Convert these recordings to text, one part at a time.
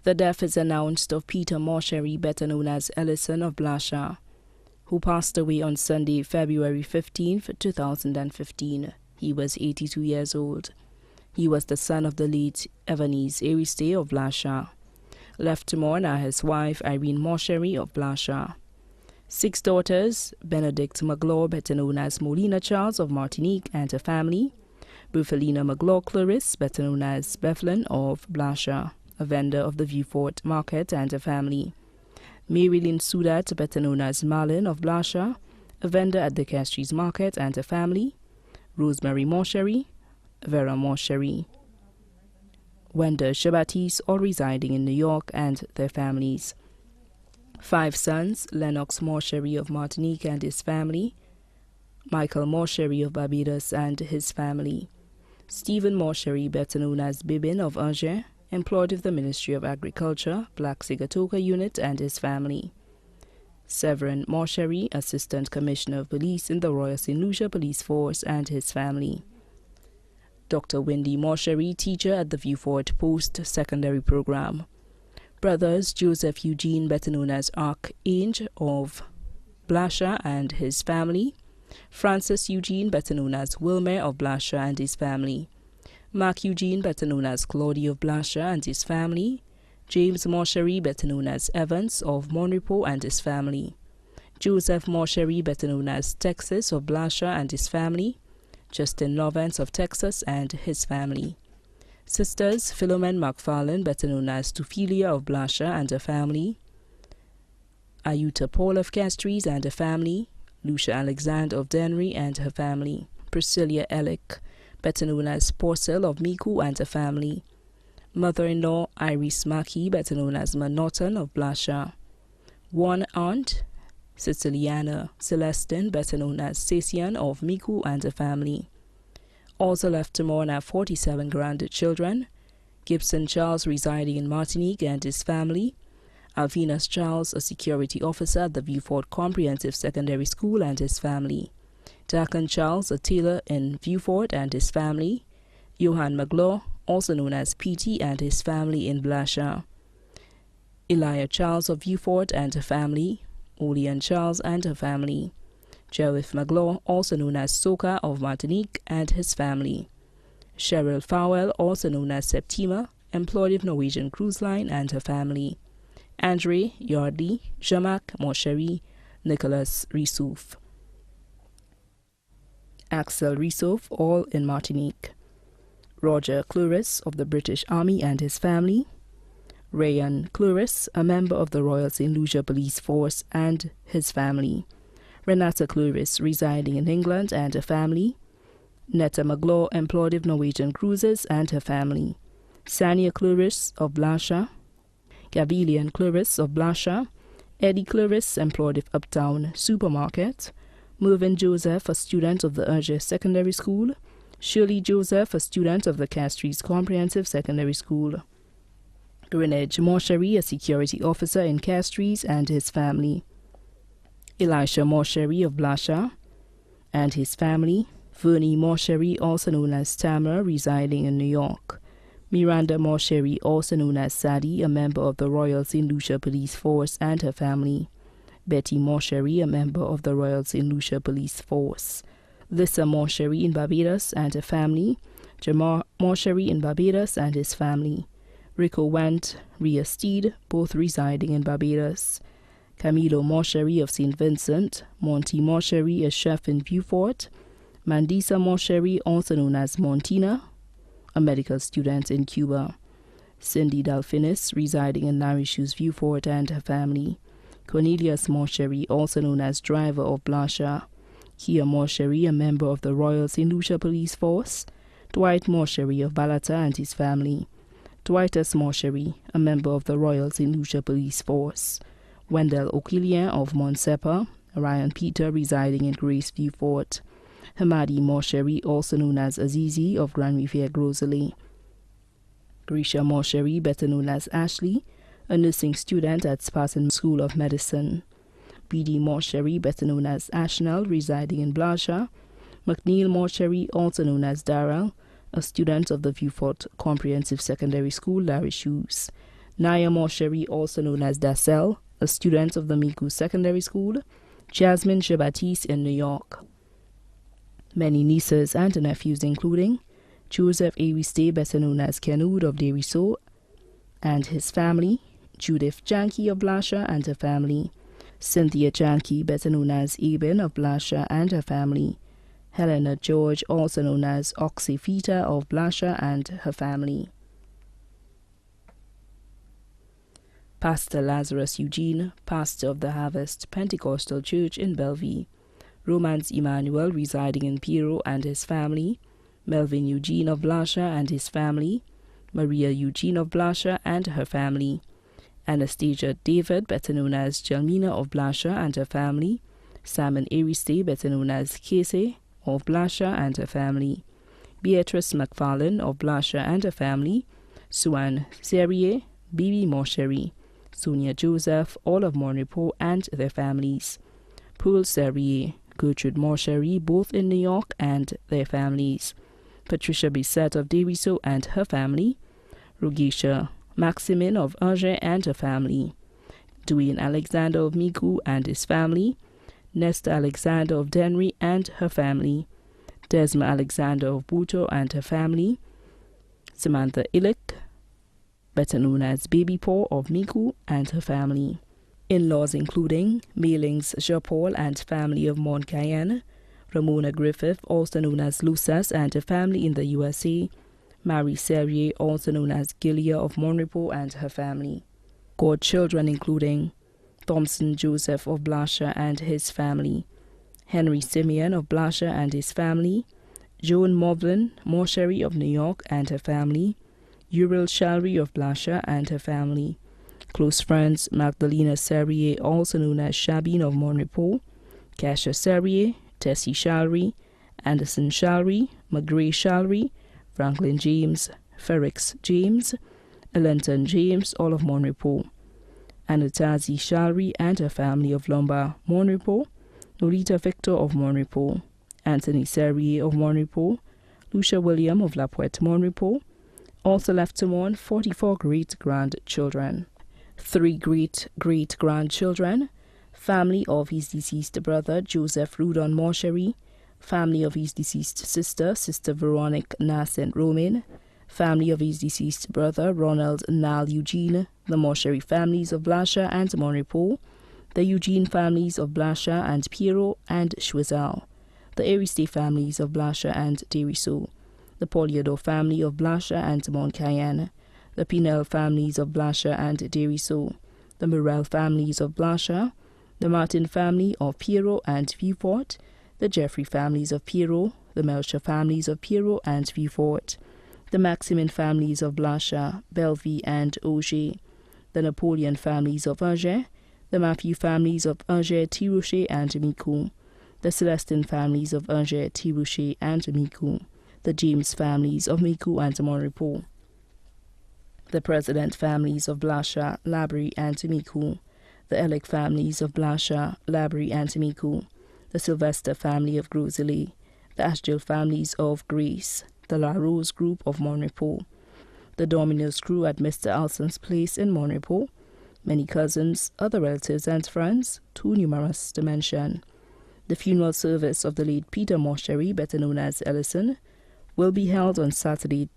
The death is announced of Peter Moncherry, better known as Ellison of Blasha, who passed away on Sunday, February 15, 2015. He was 82 years old. He was the son of the late Evanese Ariste of Blasha. Left to mourn are his wife, Irene Moncherry of Blasha. 6 daughters: Benedict Magloire, better known as Molina Charles of Martinique and her family; Bufalina Magloire Clarice, better known as Bethlyn of Blasha, a vendor of the Vieux-Fort Market and her family; Marilyn Soudat, better known as Marlin of Blasha, a vendor at the Castries Market and her family; Rosemary Moncherry, Vera Moncherry; Wenda Shabatis, all residing in New York, and their families. 5 sons: Lennox Moncherry of Martinique and his family; Michael Moncherry of Barbados and his family; Stephen Moncherry, better known as Bibin of Angers, employed with the Ministry of Agriculture, Black Sigatoka Unit, and his family; Severin Moncherry, Assistant Commissioner of Police in the Royal St. Lucia Police Force, and his family; Dr. Wendy Moncherry, teacher at the Vieux-Fort Post-Secondary Program; brothers Joseph Eugene, better known as Archange of Blasha and his family; Francis Eugene, better known as Wilmer of Blasha and his family; Mark Eugene, better known as Claudio of Blasha and his family; James Moncherry, better known as Evans of Monrepo and his family; Joseph Moncherry, better known as Texas of Blasha and his family; Justin Lovance of Texas and his family; sisters Philomene McFarlane, better known as Tuphilia of Blasha and her family; Ayuta Paul of Castries and her family; Lucia Alexander of Dennery and her family; Priscilla Ellick, better known as Porcel of Miku and her family; mother-in-law Iris Maki, better known as Manoton of Blasha; one aunt Siciliana Celestin, better known as Sasian of Miku and her family. Also left to mourn are 47 grandchildren: Gibson Charles, residing in Martinique, and his family; Alvinus Charles, a security officer at the Vieux-Fort Comprehensive Secondary School, and his family; Dakan Charles, a tailor in Vieux-Fort, and his family; Johan Magloire, also known as P.T., and his family in Blasha; Elia Charles of Vieux-Fort and her family; Olean Charles and her family; Jerwith Magloire, also known as Soka of Martinique, and his family; Cheryl Fowell, also known as Septima, employed with Norwegian Cruise Line, and her family; Andre Yardley, Jamac Moncherry, Nicholas Rissouf, Axel Rissouf, all in Martinique; Roger Cluris of the British Army and his family; Rayan Cluris, a member of the Royal St. Lucia Police Force, and his family; Renata Cluris, residing in England, and her family; Netta Magloire, employed with Norwegian Cruises, and her family; Sania Cluris of Blasha; Gavilian Cluris of Blasha; Eddie Cluris, employed with Uptown Supermarket; Mervyn Joseph, a student of the Angers Secondary School; Shirley Joseph, a student of the Castries Comprehensive Secondary School; Greenedge Moncherry, a security officer in Castries, and his family; Elisha Moncherry of Blasha and his family; Vernie Moncherry, also known as Tamara, residing in New York; Miranda Moncherry, also known as Sadie, a member of the Royal St. Lucia Police Force, and her family; Betty Moncherry, a member of the Royal St. Lucia Police Force; Lissa Moncherry in Barbados and her family; Jamar Moncherry in Barbados and his family; Rico Went, Rhea Steed, both residing in Barbados; Camilo Moncherry of St. Vincent; Monty Moncherry, a chef in Vieux-Fort; Mandisa Moncherry, also known as Montina, a medical student in Cuba; Cindy Delphinis, residing in Larishus, Vieux-Fort, and her family; Cornelius Moncherry, also known as driver of Blasha; Kia Moncherry, a member of the Royal St. Lucia Police Force; Dwight Moncherry of Balata and his family; Dwightus Moncherry, a member of the Royal St. Lucia Police Force; Wendell O'Killian of Montsepa; Ryan Peter, residing in Grace Vieux-Fort; Hamadi Moncherry, also known as Azizi of Grand Riviere Grosley; Grisha Moncherry, better known as Ashley, a nursing student at Spartan School of Medicine; B.D. Moncherry, better known as Ashnell, residing in Blasha; McNeil Moncherry, also known as Darrell, a student of the Vieux-Fort Comprehensive Secondary School, Larishus; Naya Moncherry, also known as Dacel, a student of the Micoud Secondary School. Jasmine Jean-Baptiste in New York. Many nieces and nephews including Joseph Aristide, better known as Kenud of Deriso, and his family, Judith Janke of Blasha and her family, Cynthia Janke, better known as Eben of Blasha and her family, Helena George, also known as Oxyfita of Blasha and her family. Pastor Lazarus Eugene, pastor of the Harvest Pentecostal Church in Bellevue, Romance Emmanuel residing in Piro and his family, Melvin Eugene of Blasha and his family, Maria Eugene of Blasha and her family, Anastasia David, better known as Jelmina of Blasha and her family, Simon Aristide, better known as Casey of Blasha and her family, Beatrice McFarlane of Blasha and her family, Suan Serrier, Bibi Moncherry, Sonia Joseph, all of Monrepo and their families, Paul Serrier, Gertrude Moncherry, both in New York and their families, Patricia Bissett of Deriso and her family, Rogesha Maximin of Angers and her family, Dwayne Alexander of Micoud and his family, Nesta Alexander of Denry and her family, Desma Alexander of Buto and her family, Samantha Illick, better known as Baby Paul of Micoud and her family. In-laws including Mailings Jean-Paul and family of Mont Cayenne, Ramona Griffith, also known as Lucas and her family in the USA, Marie Serrier, also known as Gilia of Monrepo and her family. Godchildren including Thompson Joseph of Blasha and his family, Henry Simeon of Blasha and his family, Joan Movlin Moncherry of New York and her family, Uriel Shalry of Blasha and her family. Close friends Magdalena Serrier, also known as Shabine of Monrepo, Kasia Serrier, Tessie Shalry, Anderson Shalry, McGray Shalry, Franklin James, Ferrix James, Elenton James, all of Monrepo, Anatazi Shalry and her family of Lombard, Monrepo, Norita Victor of Monrepo, Anthony Serrier of Monrepo, Lucia William of La Pointe, Monrepo. Also left to mourn 44 great-grandchildren. 3 great-great-grandchildren, family of his deceased brother Joseph Rudon Moncherry, family of his deceased sister, Sister Veronique Nascent Romain, family of his deceased brother Ronald Nal Eugene, the Moncherry families of Blasha and Monrepo, the Eugene families of Blasha and Piero and Choiseul, the Aristide families of Blasha and Deriso, the Poliador family of Blasha and Mont Cayenne, the Pinel families of Blasha and Deriso, the Morel families of Blasha, the Martin family of Piero and Vieux-Fort, the Jeffrey families of Piero, the Melcher families of Piero and Vieux-Fort, the Maximin families of Blasha, Bellevue and Auger, the Napoleon families of Angers, the Matthew families of Angers, Tirouche and Micoud, the Celestin families of Angers, Tirouche and Micoud, the James families of Micoud and Monrepo, the President families of Blasha, Labrie and Micoud, the Ellick families of Blasha, Labrie and Micoud, the Sylvester family of Groseilliers, the Ashgill families of Grace, the La Rose group of Monrepo, the Domino's crew at Mr. Alson's place in Monrepo, many cousins, other relatives and friends, too numerous to mention. The funeral service of the late Peter Moncherry, better known as Ellison, will be held on Saturday,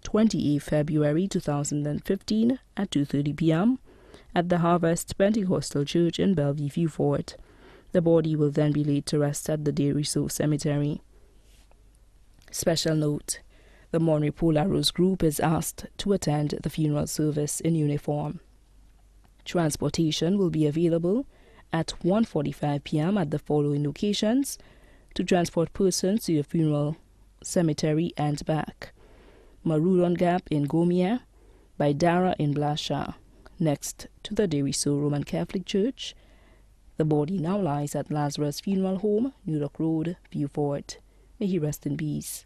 28 February 2015 at 2:30 p.m. at the Harvest Pentecostal Church in Bellevue, Vieux-Fort. The body will then be laid to rest at the Deriso Cemetery. Special note: the Monrepo La Rose group is asked to attend the funeral service in uniform. Transportation will be available at 1:45 p.m. at the following locations to transport persons to the funeral cemetery and back: Marudon Gap in Gomia, by Dara in Blasha, next to the Deriso Roman Catholic Church. The body now lies at Lazarus Funeral Home, New York Road, Vieux-Fort. May he rest in peace.